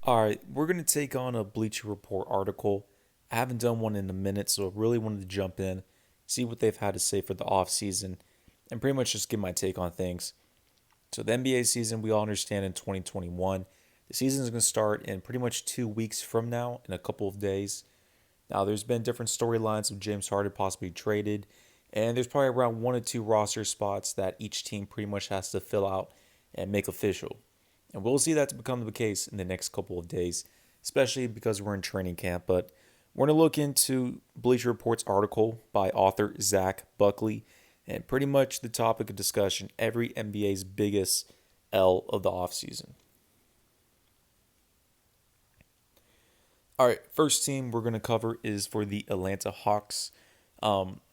All right, we're going to take on a Bleacher Report article. I haven't done one in a minute, so I really wanted to jump in, see what they've had to say for the off season, and pretty much just give my take on things. So the NBA season, we all understand in 2021, the season is going to start in pretty much 2 weeks from now, in a couple of days. Now, there's been different storylines of James Harden possibly traded, and there's probably around one or two roster spots that each team pretty much has to fill out and make official. And we'll see that to become the case in the next couple of days, especially because we're in training camp. But we're going to look into Bleacher Report's article by author Zach Buckley, and pretty much the topic of discussion every NBA's biggest L of the offseason. All right, first team we're going to cover is for the Atlanta Hawks.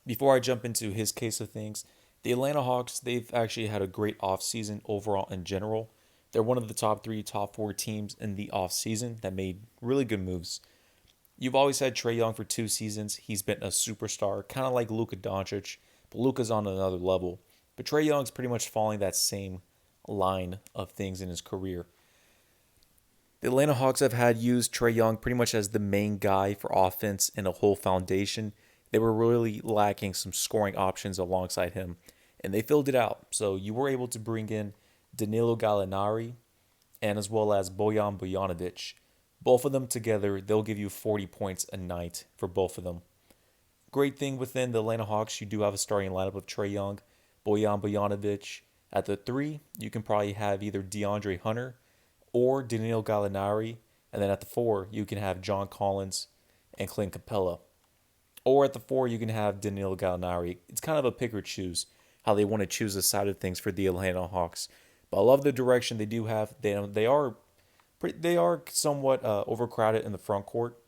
Before I jump into his case of things, the Atlanta Hawks, they've actually had a great offseason overall in general. They're one of the top three, top four teams in the offseason that made really good moves. You've always had Trae Young for 2 seasons. He's been a superstar, kind of like Luka Doncic, but Luka's on another level. But Trae Young's pretty much following that same line of things in his career. The Atlanta Hawks have had used Trae Young pretty much as the main guy for offense and a whole foundation. They were really lacking some scoring options alongside him, and they filled it out. So you were able to bring in Danilo Gallinari and as well as Bojan Bojanovic. Both of them together, they'll give you 40 points a night for both of them. Great thing within the Atlanta Hawks, you do have a starting lineup of Trae Young, Bojan Bojanovic. At the three, you can probably have either DeAndre Hunter or Danilo Gallinari. And then at the four, you can have John Collins and Clint Capella. Or at the four, you can have Danilo Gallinari. It's kind of a pick or choose how they want to choose the side of things for the Atlanta Hawks. But I love the direction they do have. They are somewhat overcrowded in the front court.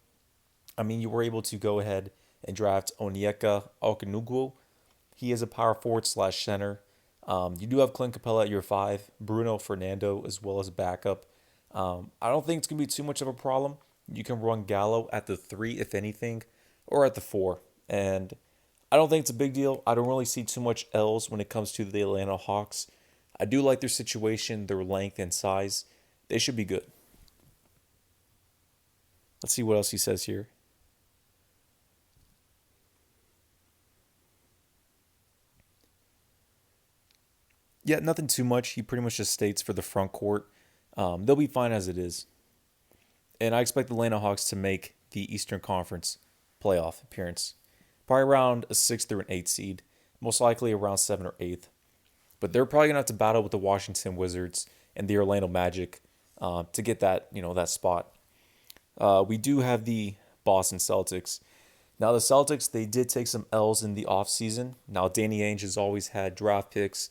I mean, you were able to go ahead and draft Onyeka Okongwu. He is a power forward slash center. You do have Clint Capella at your five, Bruno Fernando as well as backup. I don't think it's going to be too much of a problem. You can run Gallo at the three, if anything, or at the four. And I don't think it's a big deal. I don't really see too much L's when it comes to the Atlanta Hawks. I do like their situation, their length and size. They should be good. Let's see what else he says here. Yeah, nothing too much. He pretty much just states for the front court, they'll be fine as it is. And I expect the Atlanta Hawks to make the Eastern Conference playoff appearance. Probably around a 6th or an 8th seed. Most likely around 7th or 8th. But they're probably going to have to battle with the Washington Wizards and the Orlando Magic to get that spot. We do have the Boston Celtics. Now the Celtics, they did take some L's in the offseason. Now Danny Ainge has always had draft picks,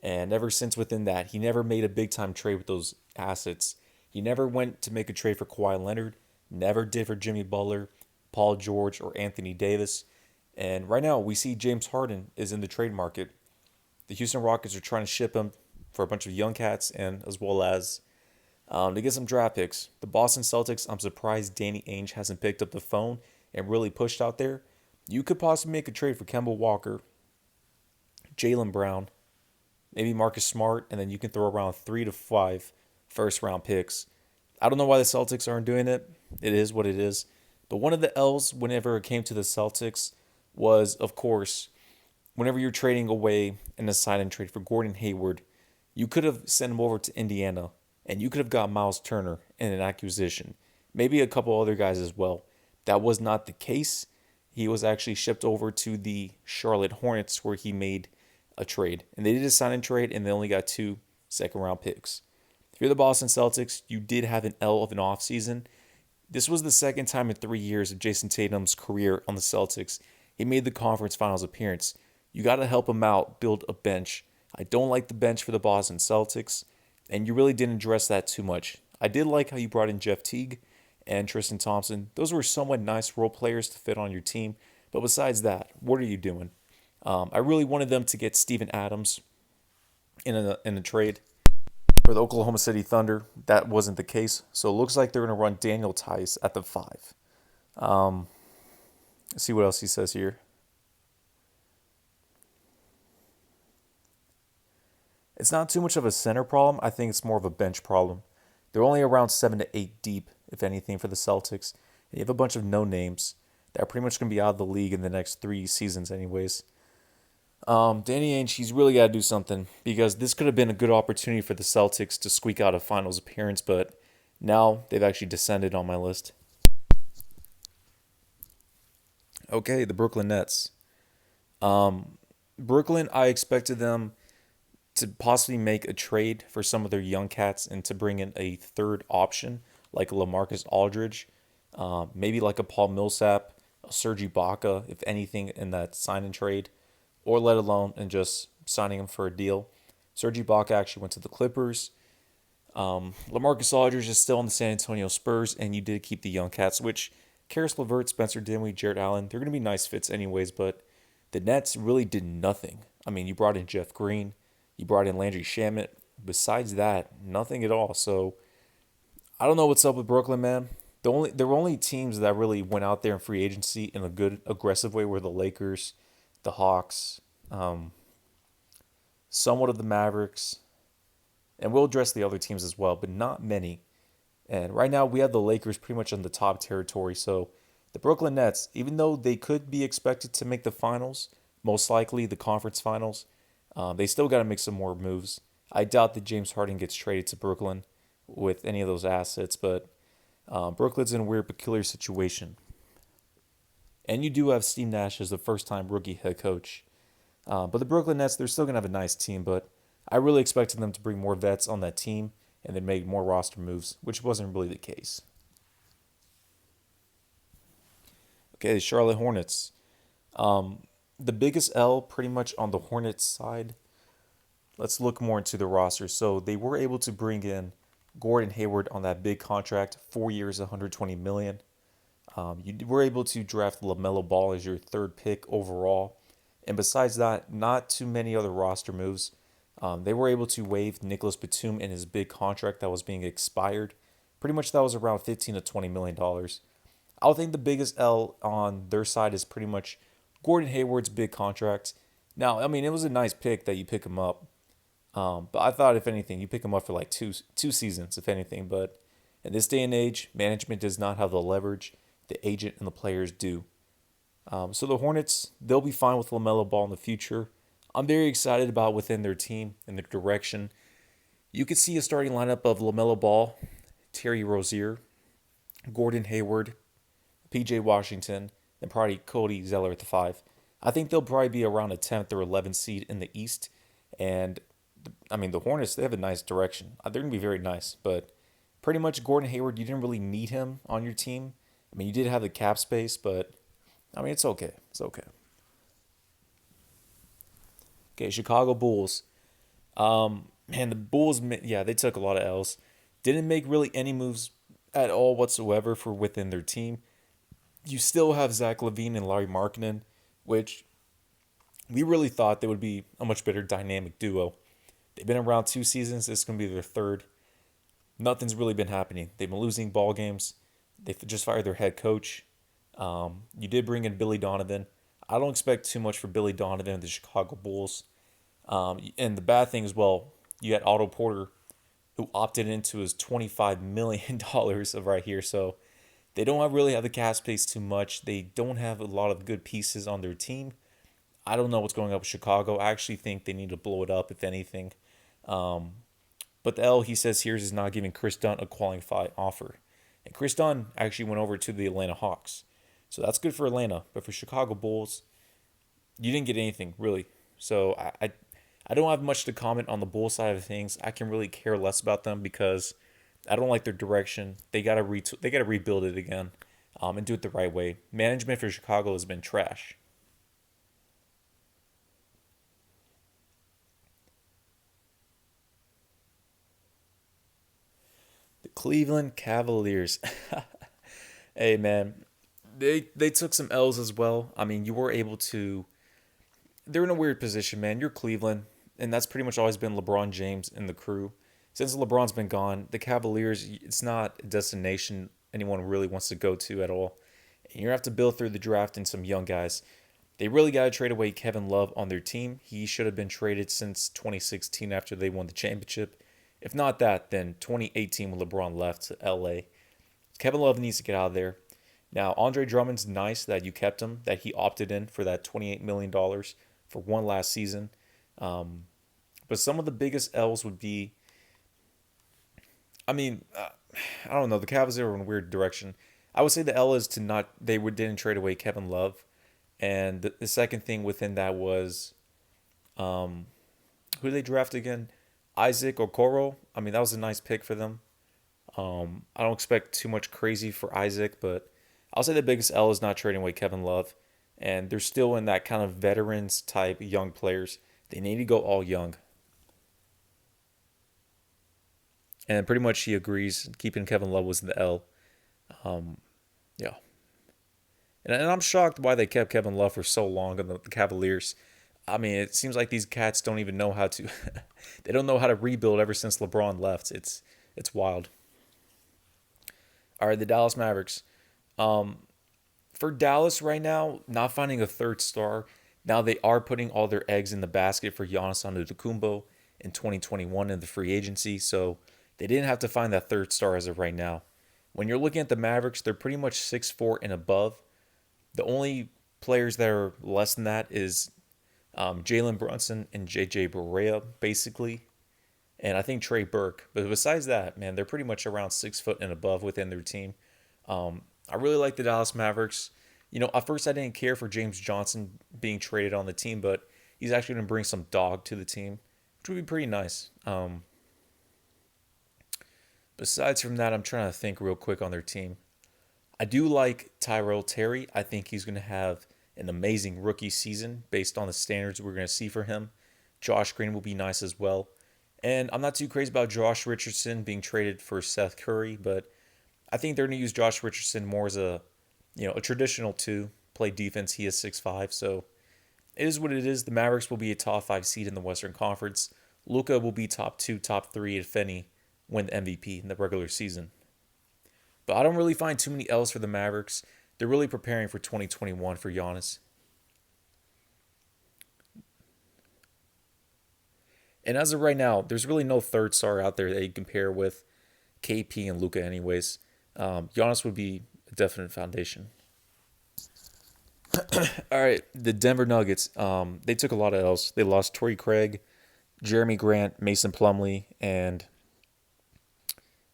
and ever since within that, he never made a big time trade with those assets. He never went to make a trade for Kawhi Leonard, never did for Jimmy Butler, Paul George, or Anthony Davis. And right now, we see James Harden is in the trade market. The Houston Rockets are trying to ship him for a bunch of young cats and as well as to get some draft picks. The Boston Celtics, I'm surprised Danny Ainge hasn't picked up the phone and really pushed out there. You could possibly make a trade for Kemba Walker, Jaylen Brown, maybe Marcus Smart, and then you can throw around 3 to 5 first round picks. I don't know why the Celtics aren't doing it. It is what it is. But one of the L's whenever it came to the Celtics was, of course, whenever you're trading away in a sign and trade for Gordon Hayward, you could have sent him over to Indiana and you could have got Miles Turner in an acquisition. Maybe a couple other guys as well. That was not the case. He was actually shipped over to the Charlotte Hornets where he made a trade. And they did a sign and trade and they only got 2 second round picks. If you're the Boston Celtics, you did have an L of an offseason. This was the second time in 3 years of Jason Tatum's career on the Celtics. He made the conference finals appearance. You got to help him out, build a bench. I don't like the bench for the Boston Celtics, and you really didn't address that too much. I did like how you brought in Jeff Teague and Tristan Thompson. Those were somewhat nice role players to fit on your team, but besides that, what are you doing? I really wanted them to get Steven Adams in a trade for the Oklahoma City Thunder. That wasn't the case, so it looks like they're going to run Daniel Tice at the 5. Let's see what else he says here. It's not too much of a center problem. I think it's more of a bench problem. They're only around 7 to 8 deep, if anything, for the Celtics. And you have a bunch of no names that are pretty much going to be out of the league in the next 3 seasons, anyways. Danny Ainge, he's really got to do something because this could have been a good opportunity for the Celtics to squeak out a finals appearance, but now they've actually descended on my list. Okay, the Brooklyn Nets. Brooklyn, I expected them to possibly make a trade for some of their young cats and to bring in a third option like a LaMarcus Aldridge, maybe like a Paul Millsap, a Serge Ibaka, if anything, in that sign and trade, or let alone and just signing him for a deal. Serge Ibaka actually went to the Clippers. LaMarcus Aldridge is still on the San Antonio Spurs, and you did keep the young cats, which Karis LeVert, Spencer Dinwiddie, Jared Allen, they're going to be nice fits anyways, but the Nets really did nothing. I mean, you brought in Jeff Green, you brought in Landry Shamet. Besides that, nothing at all. So I don't know what's up with Brooklyn, man. There were only teams that really went out there in free agency in a good, aggressive way were the Lakers, the Hawks, somewhat of the Mavericks, and we'll address the other teams as well, but not many. And right now we have the Lakers pretty much in the top territory. So the Brooklyn Nets, even though they could be expected to make the finals, most likely the conference finals, they still got to make some more moves. I doubt that James Harden gets traded to Brooklyn with any of those assets, but Brooklyn's in a weird, peculiar situation. And you do have Steve Nash as the first-time rookie head coach. But the Brooklyn Nets, they're still going to have a nice team, but I really expected them to bring more vets on that team and then make more roster moves, which wasn't really the case. Okay, the Charlotte Hornets. The biggest L pretty much on the Hornets side. Let's look more into the roster. So they were able to bring in Gordon Hayward on that big contract, 4 years, $120 million. You were able to draft LaMelo Ball as your third pick overall. And besides that, not too many other roster moves. They were able to waive Nicholas Batum in his big contract that was being expired. Pretty much that was around $15 to $20 million. I would think the biggest L on their side is pretty much Gordon Hayward's big contract. Now, I mean, it was a nice pick that you pick him up. But I thought, if anything, you pick him up for like two seasons, if anything. But in this day and age, management does not have the leverage the agent and the players do. So the Hornets, they'll be fine with LaMelo Ball in the future. I'm very excited about within their team and their direction. You could see a starting lineup of LaMelo Ball, Terry Rozier, Gordon Hayward, PJ Washington, and probably Cody Zeller at the 5. I think they'll probably be around a 10th or 11th seed in the East. And, I mean, the Hornets, they have a nice direction. They're going to be very nice. But pretty much Gordon Hayward, you didn't really need him on your team. I mean, you did have the cap space, but, I mean, it's okay. It's okay. Okay, Chicago Bulls. Man, the Bulls, yeah, they took a lot of L's. Didn't make really any moves at all whatsoever for within their team. You still have Zach LaVine and Larry Markkinen, which we really thought they would be a much better dynamic duo. They've been around 2 seasons. This is going to be their third. Nothing's really been happening. They've been losing ball games. They just fired their head coach. You did bring in Billy Donovan. I don't expect too much for Billy Donovan and the Chicago Bulls. And the bad thing as well, you had Otto Porter, who opted into his $25 million of right here. So they don't really have the cap space too much. They don't have a lot of good pieces on their team. I don't know what's going on with Chicago. I actually think they need to blow it up, if anything. But the L he says here is not giving Chris Dunn a qualifying offer. And Chris Dunn actually went over to the Atlanta Hawks. So that's good for Atlanta. But for Chicago Bulls, you didn't get anything, really. So I don't have much to comment on the Bulls side of things. I can really care less about them because I don't like their direction. They gotta rebuild it again, and do it the right way. Management for Chicago has been trash. The Cleveland Cavaliers. Hey man, they took some L's as well. I mean, you were able to. They're in a weird position, man. You're Cleveland, and that's pretty much always been LeBron James and the crew. Since LeBron's been gone, the Cavaliers, it's not a destination anyone really wants to go to at all. And you have to build through the draft and some young guys. They really got to trade away Kevin Love on their team. He should have been traded since 2016 after they won the championship. If not that, then 2018 when LeBron left to LA. Kevin Love needs to get out of there. Now, Andre Drummond's nice that you kept him, that he opted in for that $28 million for one last season. Um, but some of the biggest L's would be, I mean, I don't know. The Cavs are in a weird direction. I would say the L is to not, didn't trade away Kevin Love. And the second thing within that was, um, who did they draft again? Isaac Okoro. I mean, that was a nice pick for them. I don't expect too much crazy for Isaac, but I'll say the biggest L is not trading away Kevin Love. And they're still in that kind of veterans type young players. They need to go all young. And pretty much he agrees. Keeping Kevin Love was the L. Um, yeah. And I'm shocked why they kept Kevin Love for so long on the Cavaliers. I mean, it seems like these cats don't even know how to. They don't know how to rebuild ever since LeBron left. It's wild. All right, the Dallas Mavericks. Um, for Dallas right now, not finding a third star. Now they are putting all their eggs in the basket for Giannis Antetokounmpo in 2021 in the free agency. So they didn't have to find that third star as of right now. When you're looking at the Mavericks, they're pretty much 6'4" and above. The only players that are less than that is Jalen Brunson and JJ Barea, basically. And I think Trey Burke. But besides that, man, they're pretty much around 6 foot and above within their team. I really like the Dallas Mavericks. You know, at first I didn't care for James Johnson being traded on the team, but he's actually going to bring some dog to the team, which would be pretty nice. Besides from that, I'm trying to think real quick on their team. I do like Tyrell Terry. I think he's going to have an amazing rookie season based on the standards we're going to see for him. Josh Green will be nice as well. And I'm not too crazy about Josh Richardson being traded for Seth Curry, but I think they're going to use Josh Richardson more as a traditional two, play defense. He is 6'5", so it is what it is. The Mavericks will be a top 5 seed in the Western Conference. Luka will be top 2, top 3, if any, win the MVP in the regular season. But I don't really find too many L's for the Mavericks. They're really preparing for 2021 for Giannis. And as of right now, there's really no third star out there that you compare with KP and Luka anyways. Giannis would be a definite foundation. All right, the Denver Nuggets. They took a lot of L's. They lost Torrey Craig, Jeremy Grant, Mason Plumlee, and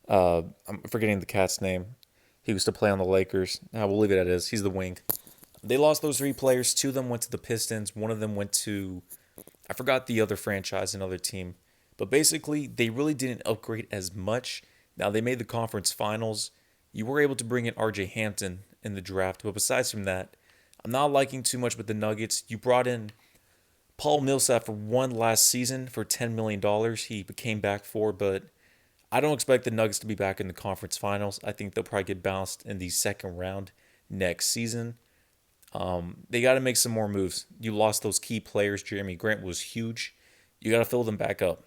I'm forgetting the cat's name. He used to play on the Lakers. We'll leave it at it is. He's the wing. They lost those 3 players. 2 of them went to the Pistons. 1 of them went to, I forgot the other franchise, another team. But basically, they really didn't upgrade as much. Now, they made the conference finals. You were able to bring in RJ Hampton in the draft. But besides from that, I'm not liking too much with the Nuggets. You brought in Paul Millsap for one last season for $10 million. He came back for, but I don't expect the Nuggets to be back in the conference finals. I think they'll probably get bounced in the second round next season. They got to make some more moves. You lost those key players. Jeremy Grant was huge. You got to fill them back up.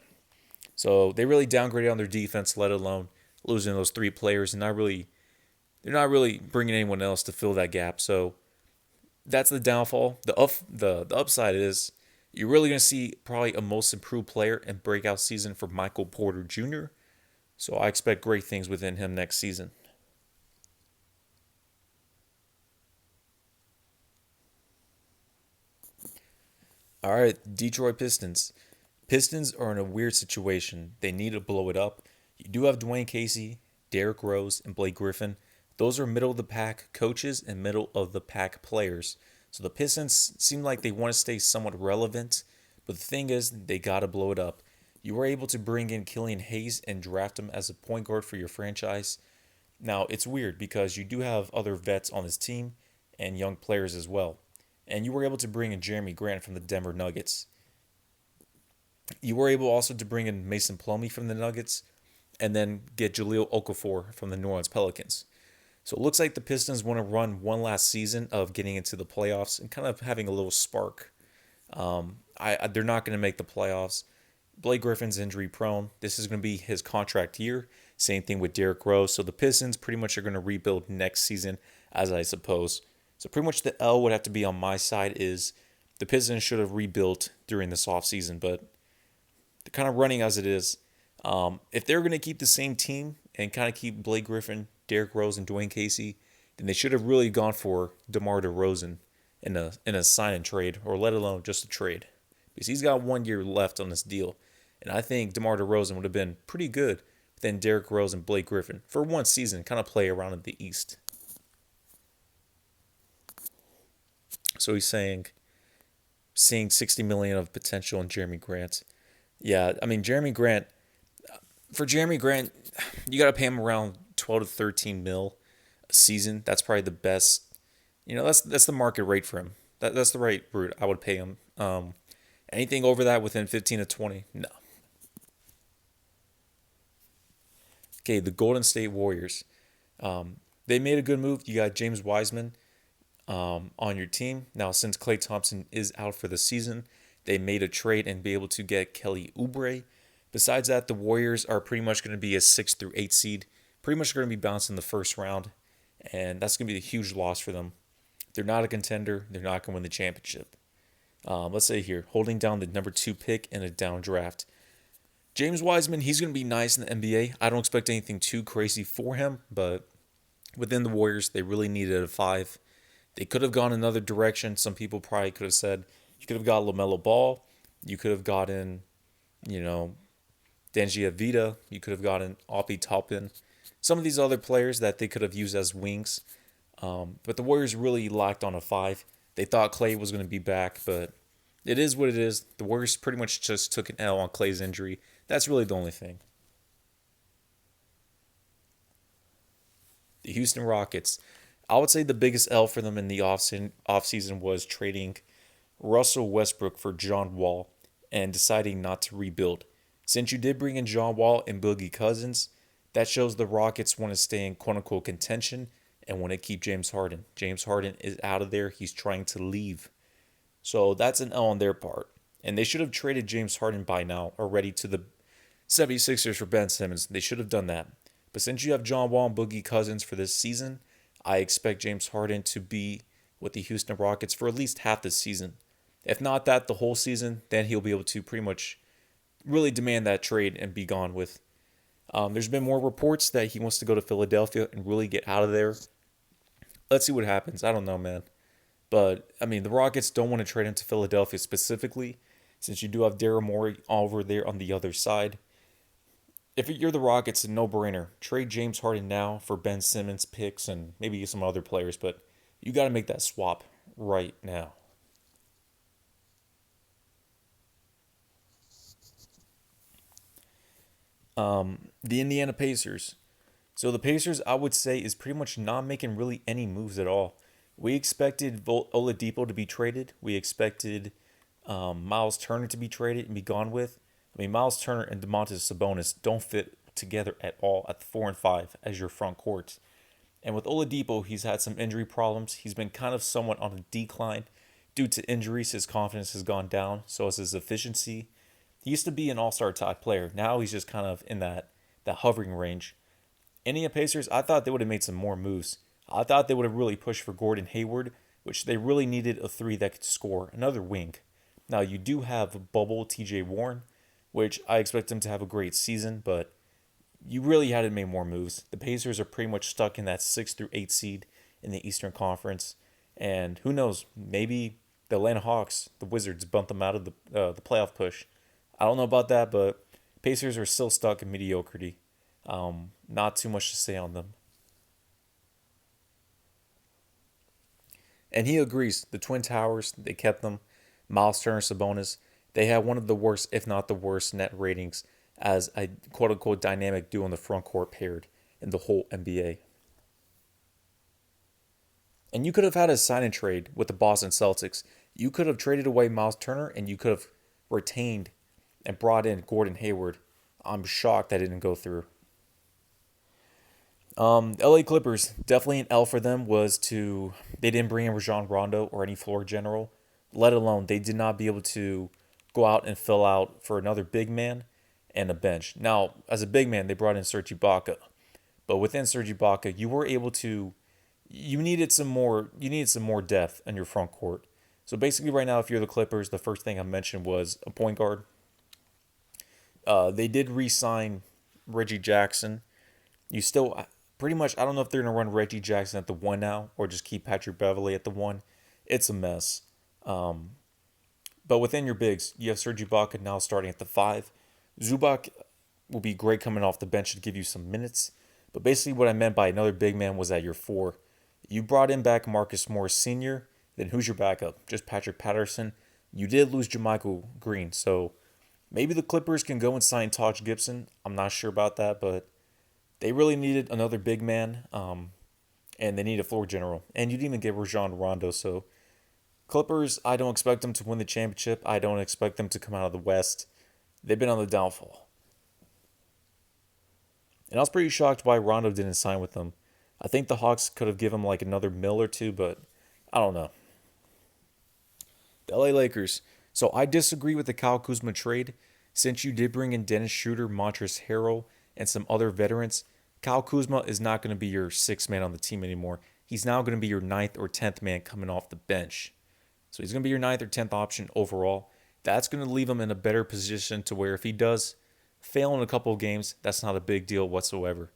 So they really downgraded on their defense, let alone losing those 3 players, and they're not really bringing anyone else to fill that gap. So that's the downfall. The upside is you're really going to see probably a most improved player and breakout season for Michael Porter Jr. So I expect great things within him next season. All right, Detroit Pistons. Pistons are in a weird situation. They need to blow it up. You do have Dwayne Casey, Derrick Rose, and Blake Griffin. Those are middle of the pack coaches and middle of the pack players. So the Pistons seem like they want to stay somewhat relevant, but the thing is, they got to blow it up. You were able to bring in Killian Hayes and draft him as a point guard for your franchise. Now, it's weird because you do have other vets on this team and young players as well. And you were able to bring in Jeremy Grant from the Denver Nuggets. You were able also to bring in Mason Plumlee from the Nuggets and then get Jahlil Okafor from the New Orleans Pelicans. So it looks like the Pistons want to run one last season of getting into the playoffs and kind of having a little spark. They're not going to make the playoffs. Blake Griffin's injury prone. This is going to be his contract year. Same thing with Derrick Rose. So the Pistons pretty much are going to rebuild next season, as I suppose. So pretty much the L would have to be on my side is the Pistons should have rebuilt during this offseason, but they're kind of running as it is. If they're going to keep the same team and kind of keep Blake Griffin, Derrick Rose, and Dwayne Casey, then they should have really gone for DeMar DeRozan in a sign and trade, or let alone just a trade, because he's got 1 year left on this deal, and I think DeMar DeRozan would have been pretty good than Derrick Rose and Blake Griffin for one season, kind of play around in the East. So he's saying seeing 60 million of potential in Jeremy Grant. Yeah, I mean Jeremy Grant, you got to pay him around 12 to 13 mil a season. That's probably the best. That's the market rate for him. That's the right route I would pay him. Anything over that within 15 to 20, no. Okay, the Golden State Warriors. They made a good move. You got James Wiseman on your team. Now, since Klay Thompson is out for the season, they made a trade and be able to get Kelly Oubre. Besides that, the Warriors are pretty much going to be a 6 through 8 seed. Pretty much going to be bounced in the first round. And that's going to be a huge loss for them. They're not a contender. They're not going to win the championship. Let's say here, holding down the number 2 pick in a down draft. James Wiseman, he's going to be nice in the NBA. I don't expect anything too crazy for him, but within the Warriors, they really needed a 5. They could have gone another direction. Some people probably could have said, you could have got LaMelo Ball. You could have gotten, Danjia Vida. You could have gotten Oppie Toppin. Some of these other players that they could have used as wings. But the Warriors really lacked on a 5. They thought Klay was going to be back, but it is what it is. The Warriors pretty much just took an L on Klay's injury. That's really the only thing. The Houston Rockets. I would say the biggest L for them in the offseason was trading Russell Westbrook for John Wall and deciding not to rebuild. Since you did bring in John Wall and Boogie Cousins, that shows the Rockets want to stay in quote-unquote contention and want to keep James Harden. James Harden is out of there. He's trying to leave. So that's an L on their part. And they should have traded James Harden by now already to the 76ers for Ben Simmons. They should have done that. But since you have John Wall and Boogie Cousins for this season, I expect James Harden to be with the Houston Rockets for at least half the season. If not that, the whole season, then he'll be able to pretty much really demand that trade and be gone with. There's been more reports that he wants to go to Philadelphia and really get out of there. Let's see what happens. I don't know, man. But, I mean, the Rockets don't want to trade him to Philadelphia specifically, since you do have Daryl Morey over there on the other side. If you're the Rockets, a no-brainer. Trade James Harden now for Ben Simmons picks and maybe some other players, but you got to make that swap right now. The Indiana Pacers. So the Pacers, I would say, is pretty much not making really any moves at all. We expected Oladipo to be traded. We expected Miles Turner to be traded and be gone with. I mean, Miles Turner and Domantas Sabonis don't fit together at all at the 4 and 5 as your front courts. And with Oladipo, he's had some injury problems. He's been kind of somewhat on a decline. Due to injuries, his confidence has gone down. So has his efficiency. He used to be an all-star type player. Now he's just kind of in that hovering range. Indiana Pacers, I thought they would have made some more moves. I thought they would have really pushed for Gordon Hayward, which they really needed a 3 that could score, another wing. Now, you do have bubble TJ Warren, which I expect him to have a great season, but you really had to make more moves. The Pacers are pretty much stuck in that 6 through 8 seed in the Eastern Conference, and who knows, maybe the Atlanta Hawks, the Wizards, bump them out of the playoff push. I don't know about that, but Pacers are still stuck in mediocrity. Not too much to say on them. And he agrees. The Twin Towers, they kept them. Miles Turner, Sabonis, they had one of the worst, if not the worst, net ratings as a quote-unquote dynamic duo in the front court paired in the whole NBA. And you could have had a sign and trade with the Boston Celtics. You could have traded away Miles Turner and you could have retained and brought in Gordon Hayward. I'm shocked that didn't go through. LA Clippers, definitely an L for them they didn't bring in Rajon Rondo or any floor general, let alone they did not be able to go out and fill out for another big man and a bench. Now, as a big man, they brought in Serge Ibaka, but within Serge Ibaka, you needed some more depth in your front court. So basically right now, if you're the Clippers, the first thing I mentioned was a point guard. They did re-sign Reggie Jackson. You still pretty much. I don't know if they're gonna run Reggie Jackson at the one now or just keep Patrick Beverley at the one. It's a mess. But within your bigs, you have Serge Ibaka now starting at the five. Zubac will be great coming off the bench to give you some minutes. But basically, what I meant by another big man was at your four. You brought in back Marcus Morris Sr., then who's your backup? Just Patrick Patterson. You did lose JaMychal Green, so maybe the Clippers can go and sign Taj Gibson. I'm not sure about that, but they really needed another big man, and they need a floor general. And you didn't even get Rajon Rondo, so Clippers, I don't expect them to win the championship. I don't expect them to come out of the West. They've been on the downfall. And I was pretty shocked why Rondo didn't sign with them. I think the Hawks could have given him like another mill or two, but I don't know. The LA Lakers. So I disagree with the Kyle Kuzma trade. Since you did bring in Dennis Schroeder, Montrezl Harrell, and some other veterans, Kyle Kuzma is not going to be your sixth man on the team anymore. He's now going to be your ninth or 10th man coming off the bench. So he's going to be your ninth or 10th option overall. That's going to leave him in a better position to where if he does fail in a couple of games, that's not a big deal whatsoever.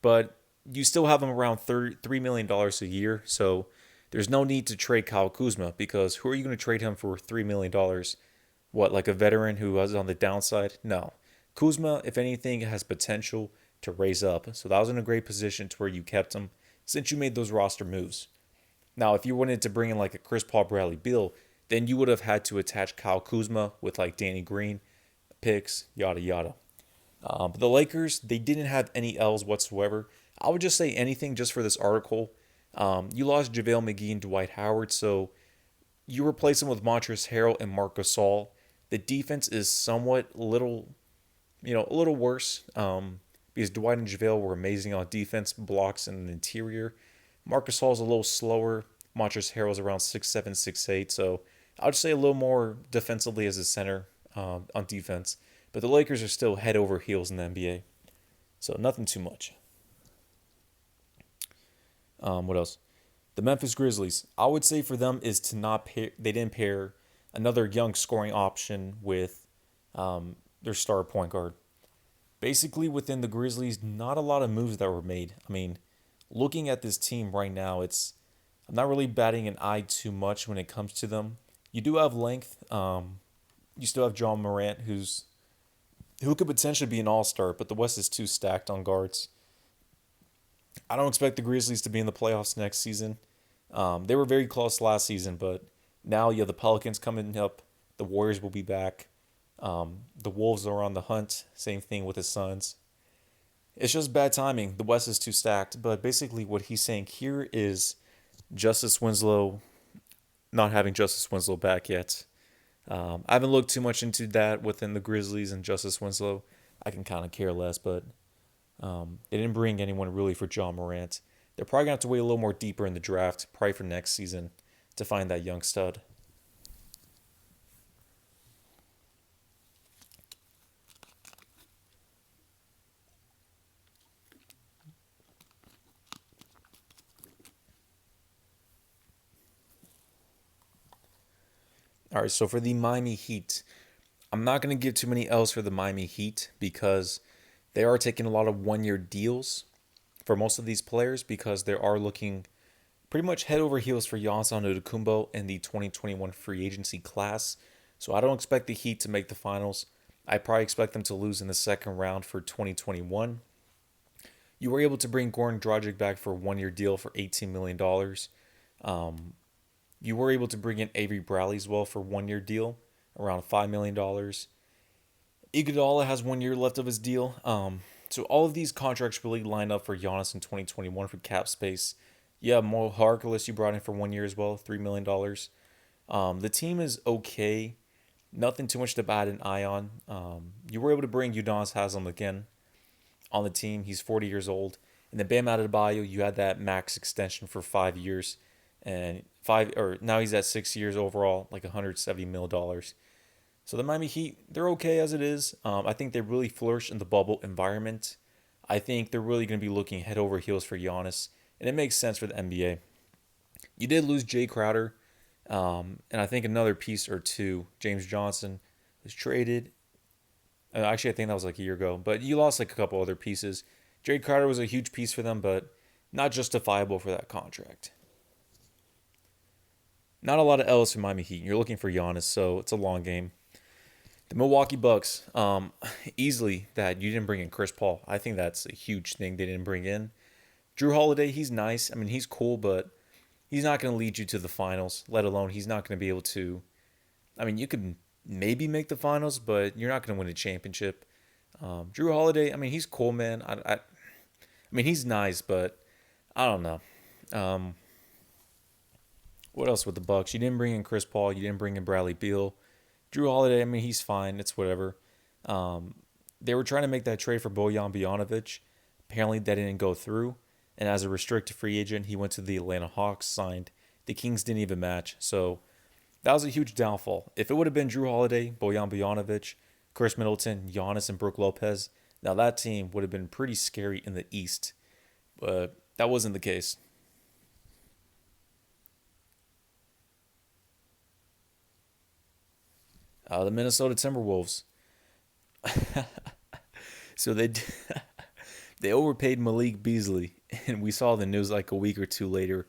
But you still have him around $3 million a year, so there's no need to trade Kyle Kuzma because who are you going to trade him for $3 million? What, like a veteran who was on the downside? No. Kuzma, if anything, has potential to raise up. So that was in a great position to where you kept him since you made those roster moves. Now, if you wanted to bring in like a Chris Paul Bradley Beal, then you would have had to attach Kyle Kuzma with like Danny Green, picks, yada yada. But the Lakers, they didn't have any L's whatsoever. I would just say anything just for this article. You lost JaVale McGee and Dwight Howard, so you replace them with Montrezl Harrell and Marc Gasol. The defense is somewhat a little worse because Dwight and JaVale were amazing on defense, blocks, and the interior. Marc Gasol is a little slower. Montrezl Harrell is around 6'7", 6'8", so I would say a little more defensively as a center on defense. But the Lakers are still head over heels in the NBA, so nothing too much. What else? The Memphis Grizzlies. I would say for them is to not pair. They didn't pair another young scoring option with their star point guard. Basically, within the Grizzlies, not a lot of moves that were made. I mean, looking at this team right now, I'm not really batting an eye too much when it comes to them. You do have length. You still have John Morant, who could potentially be an all-star, but the West is too stacked on guards. I don't expect the Grizzlies to be in the playoffs next season. They were very close last season, but now you have the Pelicans coming up. The Warriors will be back. The Wolves are on the hunt. Same thing with the Suns. It's just bad timing. The West is too stacked. But basically what he's saying here is Justice Winslow, not having Justice Winslow back yet. I haven't looked too much into that within the Grizzlies and Justice Winslow. I can kind of care less, but they didn't bring anyone really for John Morant. They're probably going to have to wait a little more deeper in the draft, probably for next season, to find that young stud. All right, so for the Miami Heat, I'm not going to give too many L's for the Miami Heat because they are taking a lot of one-year deals for most of these players because they are looking pretty much head over heels for Giannis Antetokounmpo in the 2021 free agency class. So I don't expect the Heat to make the finals. I probably expect them to lose in the second round for 2021. You were able to bring Goran Dragic back for a one-year deal for $18 million. You were able to bring in Avery Bradley as well for a one-year deal, around $5 million. Iguodala has 1 year left of his deal. So all of these contracts really line up for Giannis in 2021 for cap space. Yeah, Mo Harkless you brought in for 1 year as well, $3 million. The team is okay. Nothing too much to bat an eye on. You were able to bring Udonis Haslem again on the team. He's 40 years old. And then Bam Adebayo, you had that max extension for 5 years. And now he's at 6 years overall, like $170 million. So the Miami Heat, they're okay as it is. I think they really flourish in the bubble environment. I think they're really going to be looking head over heels for Giannis, and it makes sense for the NBA. You did lose Jay Crowder, and I think another piece or two, James Johnson, was traded. Actually, I think that was like a year ago. But you lost like a couple other pieces. Jay Crowder was a huge piece for them, but not justifiable for that contract. Not a lot of L's for Miami Heat. You're looking for Giannis, so it's a long game. The Milwaukee Bucks, easily that you didn't bring in Chris Paul. I think that's a huge thing they didn't bring in. Drew Holiday, he's nice. I mean, he's cool, but he's not going to lead you to the finals, let alone he's not going to be able to. I mean, you could maybe make the finals, but you're not going to win a championship. Drew Holiday, I mean, he's cool, man. I mean, he's nice, but I don't know. Um, what else with the Bucks? You didn't bring in Chris Paul. You didn't bring in Bradley Beal. Drew Holiday, I mean, he's fine. It's whatever. Um, they were trying to make that trade for Bojan Bojanovic. Apparently, that didn't go through. And as a restricted free agent, he went to the Atlanta Hawks, signed. The Kings didn't even match. So that was a huge downfall. If it would have been Drew Holiday, Bojan Bojanovic, Chris Middleton, Giannis, and Brook Lopez, now that team would have been pretty scary in the East. But that wasn't the case. The Minnesota Timberwolves. So they they overpaid Malik Beasley, and we saw the news like a week or two later.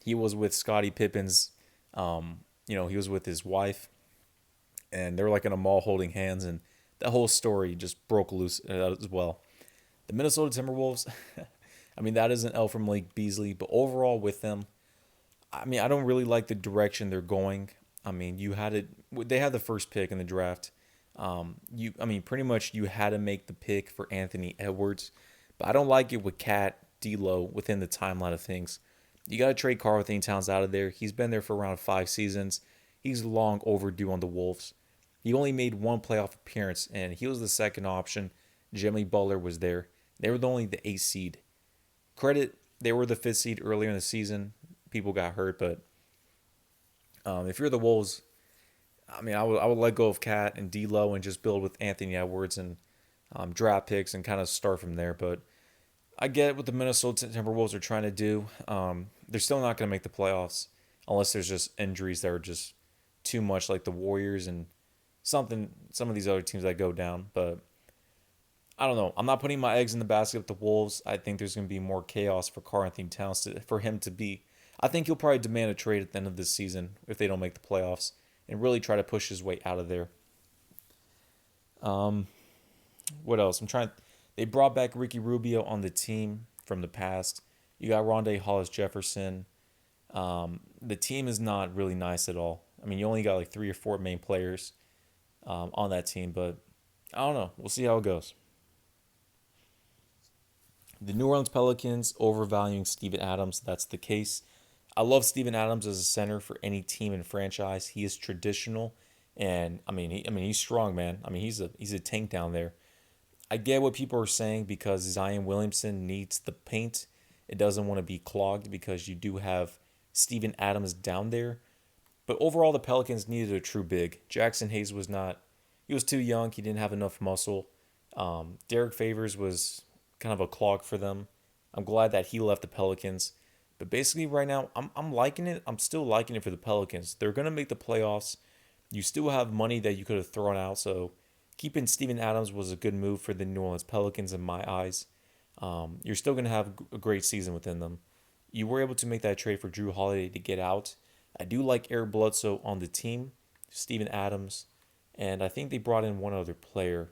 He was with Scottie Pippen's, he was with his wife, and they were like in a mall holding hands, and that whole story just broke loose as well. The Minnesota Timberwolves, I mean, that is an L from Malik Beasley, but overall with them, I mean, I don't really like the direction they're going. I mean, you had it. They had the first pick in the draft. I mean, pretty much you had to make the pick for Anthony Edwards, but I don't like it with Cat D'Lo within the timeline of things. You got to trade Karl Anthony Towns out of there. He's been there for around 5 seasons. He's long overdue on the Wolves. He only made one playoff appearance, and he was the second option. Jimmy Butler was there. They were only the eighth seed. Credit, they were the fifth seed earlier in the season. People got hurt, but if you're the Wolves, I mean, I would let go of Cat and D'Lo and just build with Anthony Edwards and draft picks and kind of start from there. But I get what the Minnesota Timberwolves are trying to do. They're still not going to make the playoffs unless there's just injuries that are just too much, like the Warriors and some of these other teams that go down. But I don't know. I'm not putting my eggs in the basket with the Wolves. I think there's going to be more chaos for Karl Anthony Towns for him to be. I think he'll probably demand a trade at the end of this season if they don't make the playoffs and really try to push his way out of there. Um, what else? They brought back Ricky Rubio on the team from the past. You got Rondé Hollis Jefferson. The team is not really nice at all. I mean, you only got like three or four main players on that team, but I don't know. We'll see how it goes. The New Orleans Pelicans overvaluing Steven Adams. That's the case. I love Steven Adams as a center for any team and franchise. He is traditional, and he's strong, man. I mean, he's a tank down there. I get what people are saying because Zion Williamson needs the paint. It doesn't want to be clogged because you do have Steven Adams down there. But overall, the Pelicans needed a true big. Jackson Hayes was not. He was too young. He didn't have enough muscle. Derek Favors was kind of a clog for them. I'm glad that he left the Pelicans. But basically, right now, I'm liking it. I'm still liking it for the Pelicans. They're gonna make the playoffs. You still have money that you could have thrown out. So keeping Steven Adams was a good move for the New Orleans Pelicans in my eyes. You're still gonna have a great season within them. You were able to make that trade for Drew Holiday to get out. I do like Eric Bledsoe on the team, Steven Adams, and I think they brought in one other player.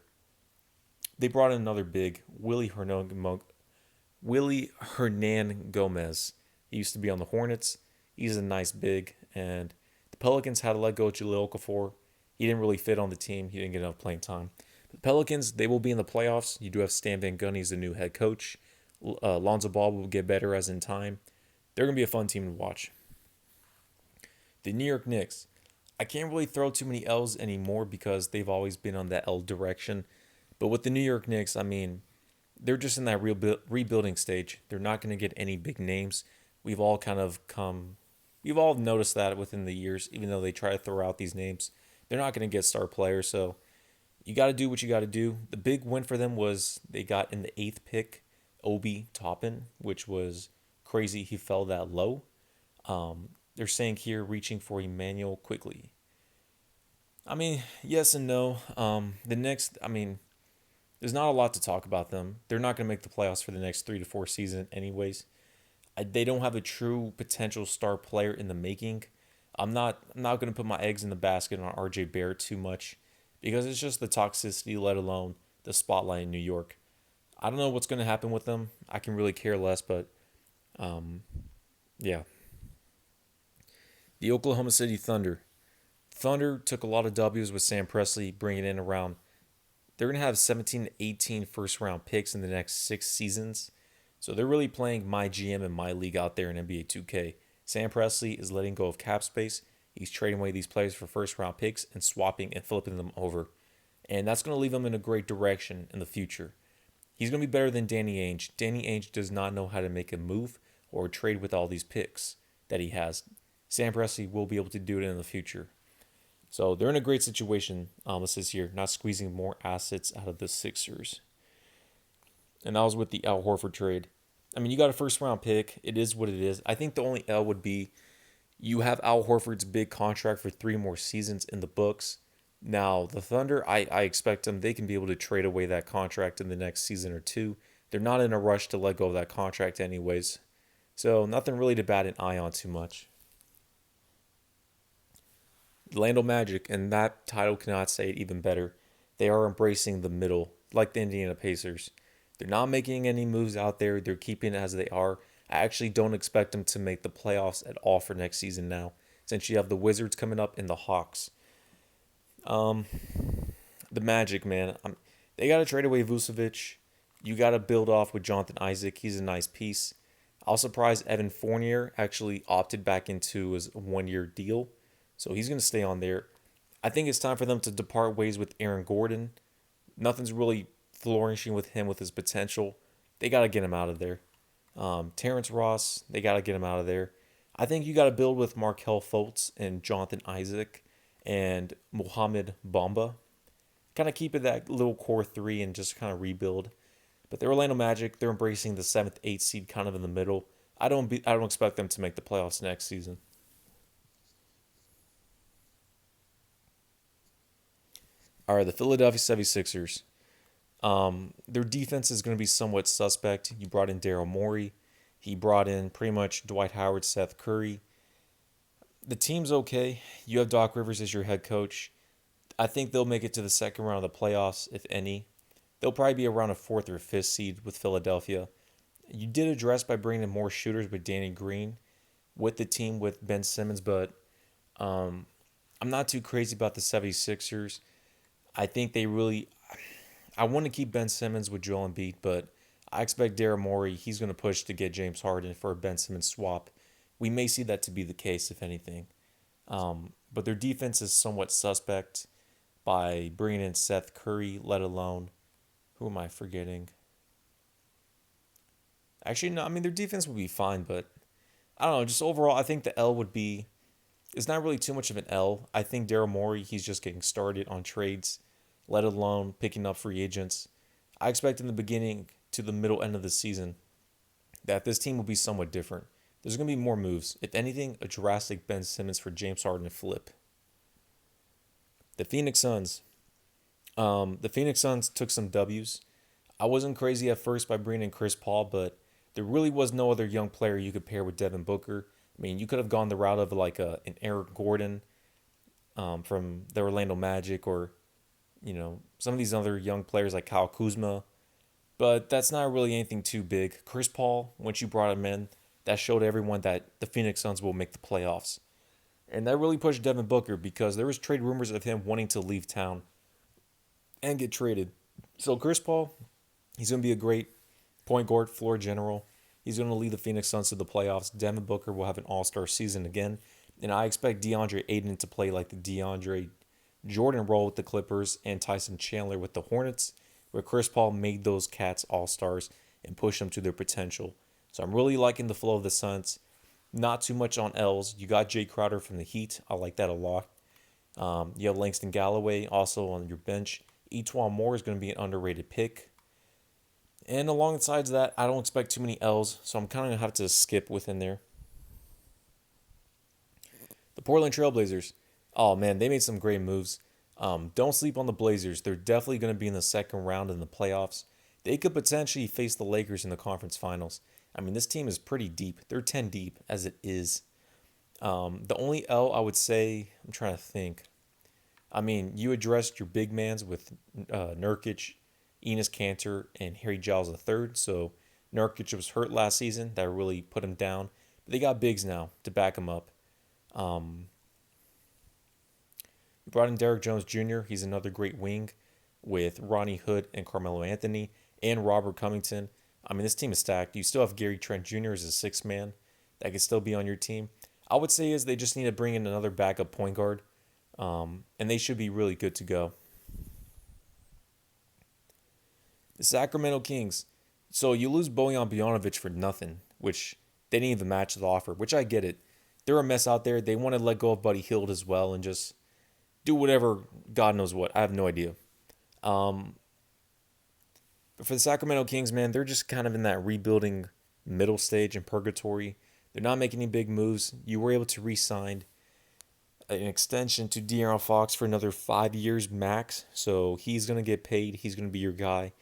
They brought in another big, Willie Hernan Gomez. He used to be on the Hornets. He's a nice big, and the Pelicans had to let go of Jahlil Okafor. He didn't really fit on the team. He didn't get enough playing time. The Pelicans, they will be in the playoffs. You do have Stan Van Gundy as the new head coach. Lonzo Ball will get better as in time. They're going to be a fun team to watch. The New York Knicks. I can't really throw too many L's anymore because they've always been on that L direction. But with the New York Knicks, I mean, they're just in that rebuilding stage. They're not going to get any big names. We've all we've all noticed that within the years, even though they try to throw out these names. They're not going to get star players, so you got to do what you got to do. The big win for them was they got in the eighth pick, Obi Toppin, which was crazy. He fell that low. They're saying here reaching for Emmanuel quickly. I mean, yes and no. The next, I mean, there's not a lot to talk about them. They're not going to make the playoffs for the next 3 to 4 seasons, anyways. They don't have a true potential star player in the making. I'm not going to put my eggs in the basket on RJ Barrett too much because it's just the toxicity, let alone the spotlight in New York. I don't know what's going to happen with them. I can really care less, but yeah. The Oklahoma City Thunder. Thunder took a lot of W's with Sam Presti bringing in around. They're going to have 17 to 18 first round picks in the next 6 seasons. So they're really playing my GM and my league out there in NBA 2K. Sam Presti is letting go of cap space. He's trading away these players for first round picks and swapping and flipping them over. And that's going to leave him in a great direction in the future. He's going to be better than Danny Ainge. Danny Ainge does not know how to make a move or trade with all these picks that he has. Sam Presti will be able to do it in the future. So they're in a great situation this year, not squeezing more assets out of the Sixers. And that was with the Al Horford trade. I mean, you got a first round pick. It is what it is. I think the only L would be you have Al Horford's big contract for 3 more seasons in the books. Now, the Thunder, I expect them, they can be able to trade away that contract in the next season or two. They're not in a rush to let go of that contract anyways. So nothing really to bat an eye on too much. Orlando Magic, and that title cannot say it even better. They are embracing the middle, like the Indiana Pacers. They're not making any moves out there. They're keeping it as they are. I actually don't expect them to make the playoffs at all for next season now, since you have the Wizards coming up and the Hawks. The Magic, man. They got to trade away Vucevic. You got to build off with Jonathan Isaac. He's a nice piece. I was surprised Evan Fournier actually opted back into his 1 year deal. So he's going to stay on there. I think it's time for them to depart ways with Aaron Gordon. Nothing's really flourishing with him with his potential. They got to get him out of there. Terrence Ross, they got to get him out of there. I think you got to build with Markelle Fultz and Jonathan Isaac and Mohamed Bamba. Kind of keep it that little core three and just kind of rebuild. But the Orlando Magic, they're embracing the 7th, 8th seed kind of in the middle. I don't expect them to make the playoffs next season. All right, the Philadelphia 76ers. Their defense is going to be somewhat suspect. You brought in Daryl Morey. He brought in pretty much Dwight Howard, Seth Curry. The team's okay. You have Doc Rivers as your head coach. I think they'll make it to the second round of the playoffs, if any. They'll probably be around a 4th or 5th seed with Philadelphia. You did address by bringing in more shooters with Danny Green with the team with Ben Simmons, but I'm not too crazy about the 76ers. I think I want to keep Ben Simmons with Joel Embiid, but I expect Daryl Morey, he's going to push to get James Harden for a Ben Simmons swap. We may see that to be the case, if anything. But their defense is somewhat suspect by bringing in Seth Curry, let alone, who am I forgetting? Actually, no, I mean, their defense would be fine, but I don't know, just overall, I think the L would be, it's not really too much of an L. I think Daryl Morey, he's just getting started on trades, let alone picking up free agents. I expect in the beginning to the middle end of the season that this team will be somewhat different. There's going to be more moves. If anything, a drastic Ben Simmons for James Harden flip. The Phoenix Suns. The Phoenix Suns took some W's. I wasn't crazy at first by bringing in Chris Paul, but there really was no other young player you could pair with Devin Booker. I mean, you could have gone the route of like an Eric Gordon from the Orlando Magic, or some of these other young players like Kyle Kuzma. But that's not really anything too big. Chris Paul, once you brought him in, that showed everyone that the Phoenix Suns will make the playoffs. And that really pushed Devin Booker because there was trade rumors of him wanting to leave town and get traded. So Chris Paul, he's going to be a great point guard, floor general. He's going to lead the Phoenix Suns to the playoffs. Devin Booker will have an all-star season again. And I expect DeAndre Ayton to play like the DeAndre Jordan role with the Clippers and Tyson Chandler with the Hornets, where Chris Paul made those cats all-stars and pushed them to their potential. So I'm really liking the flow of the Suns. Not too much on L's. You got Jay Crowder from the Heat. I like that a lot. You have Langston Galloway also on your bench. Etwan Moore is going to be an underrated pick. And alongside that, I don't expect too many L's, so I'm kind of going to have to skip within there. The Portland Trailblazers. Oh, man, they made some great moves. Don't sleep on the Blazers. They're definitely going to be in the second round in the playoffs. They could potentially face the Lakers in the conference finals. I mean, this team is pretty deep. They're 10 deep as it is. The only L I would say, I'm trying to think. I mean, you addressed your big mans with Nurkic, Enes Kanter, and Harry Giles III. So Nurkic was hurt last season. That really put him down. But they got bigs now to back him up. Um, you brought in Derrick Jones Jr. He's another great wing with Ronnie Hood and Carmelo Anthony and Robert Covington. I mean, this team is stacked. You still have Gary Trent Jr. as a sixth man that could still be on your team. I would say is they just need to bring in another backup point guard, and they should be really good to go. The Sacramento Kings. So you lose Bojan Bojanovic for nothing, which they didn't even match the offer, which I get it. They're a mess out there. They want to let go of Buddy Hield as well and just do whatever, God knows what. I have no idea. Um, but for the Sacramento Kings, man, they're just kind of in that rebuilding middle stage in purgatory. They're not making any big moves. You were able to re-sign an extension to De'Aaron Fox for another 5 years max. So he's going to get paid. He's going to be your guy.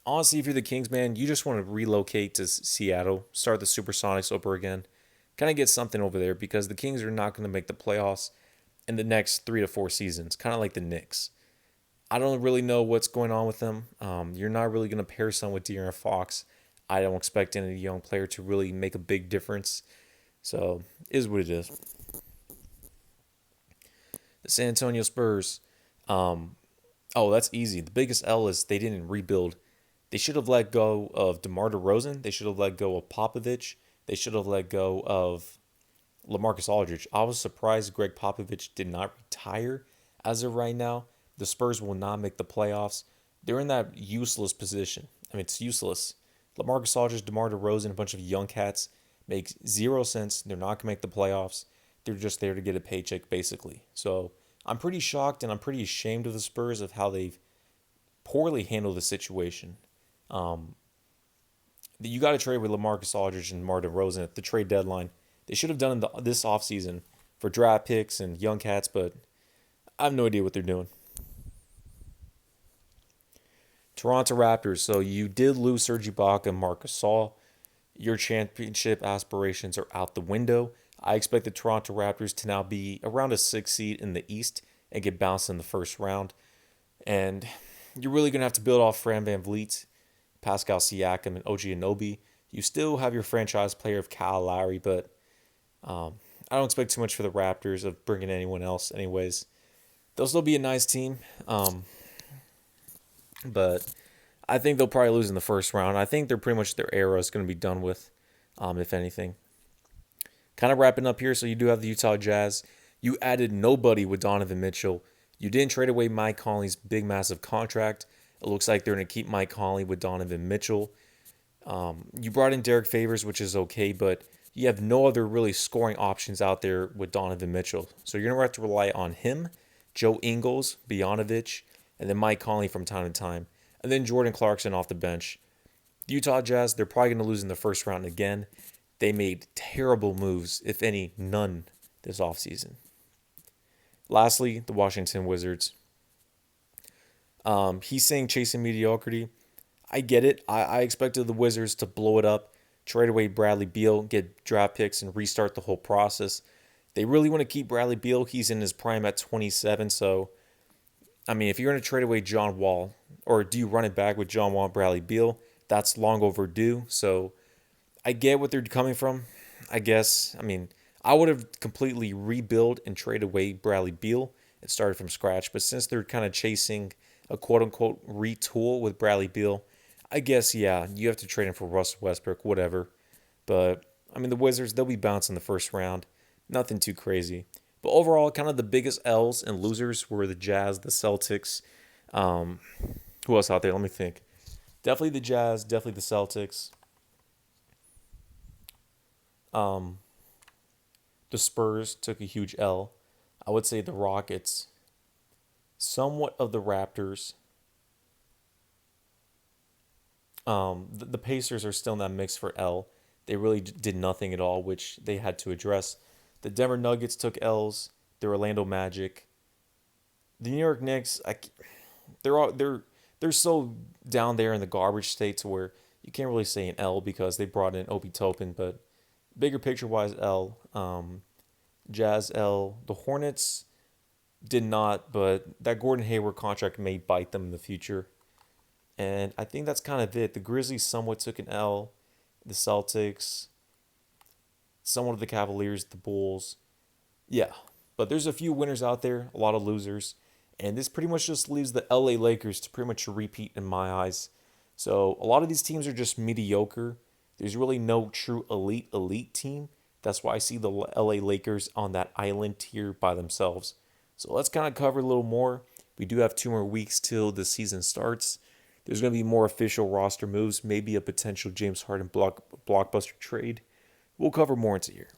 Honestly, if you're the Kings, man, you just want to relocate to Seattle, start the Supersonics over again, kind of get something over there because the Kings are not going to make the playoffs in the next 3 to 4 seasons, kind of like the Knicks. I don't really know what's going on with them. You're not really going to pair someone with De'Aaron Fox. I don't expect any young player to really make a big difference. So, it is what it is. The San Antonio Spurs. That's easy. The biggest L is they didn't rebuild. They should have let go of DeMar DeRozan. They should have let go of Popovich. They should have let go of LaMarcus Aldridge. I was surprised Greg Popovich did not retire as of right now. The Spurs will not make the playoffs. They're in that useless position. I mean, it's useless. LaMarcus Aldridge, DeMar DeRozan, a bunch of young cats makes zero sense. They're not going to make the playoffs. They're just there to get a paycheck, basically. So I'm pretty shocked and I'm pretty ashamed of the Spurs of how they've poorly handled the situation. Um, you got to trade with LaMarcus Aldridge and DeMar DeRozan at the trade deadline. They should have done this offseason for draft picks and young cats, but I have no idea what they're doing. Toronto Raptors. So you did lose Serge Ibaka and Marc Gasol. Your championship aspirations are out the window. I expect the Toronto Raptors to now be around a 6 seed in the East and get bounced in the first round. And you're really going to have to build off Fran VanVleet, Pascal Siakam, and OG Anunoby. You still have your franchise player of Kyle Lowry, but I don't expect too much for the Raptors of bringing anyone else anyways. They'll still be a nice team, but I think they'll probably lose in the first round. I think they're pretty much their era is going to be done with, if anything. Kind of wrapping up here, so you do have the Utah Jazz. You added nobody with Donovan Mitchell. You didn't trade away Mike Conley's big, massive contract. It looks like they're going to keep Mike Conley with Donovan Mitchell. You brought in Derek Favors, which is okay, but you have no other really scoring options out there with Donovan Mitchell. So you're going to have to rely on him, Joe Ingles, Bogdanovic, and then Mike Conley from time to time. And then Jordan Clarkson off the bench. The Utah Jazz, they're probably going to lose in the first round again. They made terrible moves, if any, none, this offseason. Lastly, the Washington Wizards. He's saying chasing mediocrity. I get it. I expected the Wizards to blow it up, trade away Bradley Beal, get draft picks, and restart the whole process. They really want to keep Bradley Beal. He's in his prime at 27. So, I mean, if you're going to trade away John Wall, or do you run it back with John Wall and Bradley Beal, that's long overdue. So, I get what they're coming from, I guess. I mean, I would have completely rebuilt and traded away Bradley Beal and started from scratch. But since they're kind of chasing a quote-unquote retool with Bradley Beal, I guess, yeah, you have to trade him for Russell Westbrook, whatever. But, I mean, the Wizards, they'll be bounced in the first round. Nothing too crazy. But overall, kind of the biggest L's and losers were the Jazz, the Celtics. Who else out there? Let me think. Definitely the Jazz, definitely the Celtics. The Spurs took a huge L. I would say the Rockets, somewhat of the Raptors. The Pacers are still in that mix for L. They really did nothing at all, which they had to address. The Denver Nuggets took L's. The Orlando Magic. The New York Knicks, they're so down there in the garbage state to where you can't really say an L because they brought in Obi Toppin, but bigger picture wise, L. Jazz L. The Hornets did not, but that Gordon Hayward contract may bite them in the future. And I think that's kind of it. The Grizzlies somewhat took an L. The Celtics, somewhat of the Cavaliers, the Bulls. Yeah, but there's a few winners out there, a lot of losers. And this pretty much just leaves the LA Lakers to pretty much repeat in my eyes. So a lot of these teams are just mediocre. There's really no true elite team. That's why I see the LA Lakers on that island tier by themselves. So let's kind of cover a little more. We do have 2 more weeks till the season starts. There's going to be more official roster moves, maybe a potential James Harden blockbuster trade. We'll cover more into here.